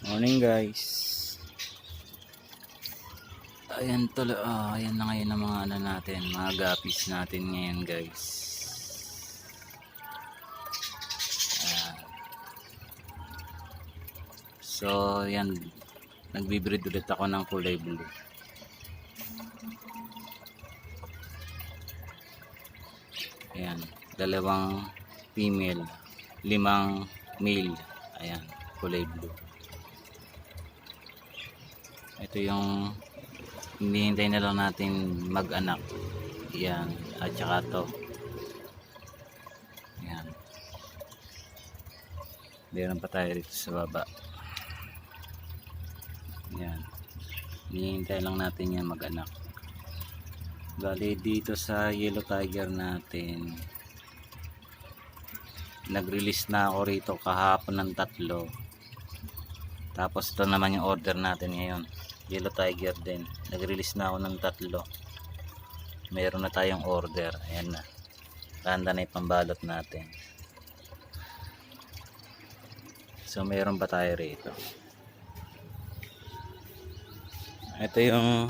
Morning guys. Ayan tuloy, ayan na ngayon ang mga ano natin, mga gapis natin ngayon guys. Ayan. So yan, nagbibreed ulit ako ng kulay blue. Ayan, 2 female, 5 male. Ayan, kulay blue. Ito yung hinihintay na lang natin mag-anak. Yan, at saka to. Yan. Meron pa tayo dito sa baba. Yan. Hinihintay lang natin yan mag-anak. Bali dito sa yellow tiger natin, nag-release na ako rito kahapon ng 3. Tapos ito naman yung order natin ngayon. Yellow tiger din, nag-release na ako ng 3. Meron na tayong order. Ayan na, handa na yung pambalot natin. So meron pa tayo rito. Ito yung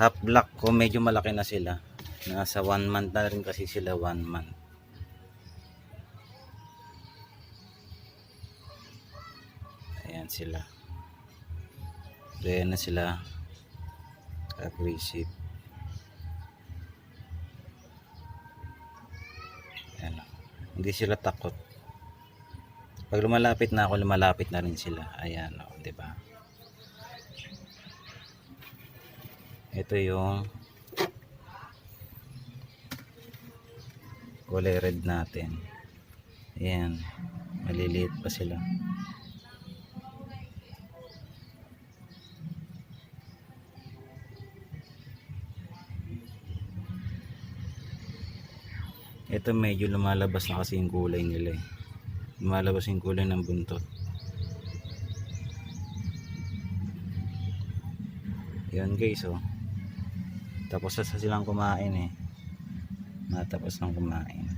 half black ko, medyo malaki na sila. Nasa 1 month na rin kasi sila, 1 month. Ayan sila. Kaya na sila aggressive. Ayan. Hindi sila takot. Pag lumalapit na ako, lumalapit na rin sila. Ayan, o, diba? Ito yung kulay red natin. Ayan, maliliit pa sila. Ito medyo lumalabas na kasi yung kulay nila eh. Lumalabas yung kulay ng buntot. Yan guys, oh. Tapos na silang kumain eh. Matapos ng kumain.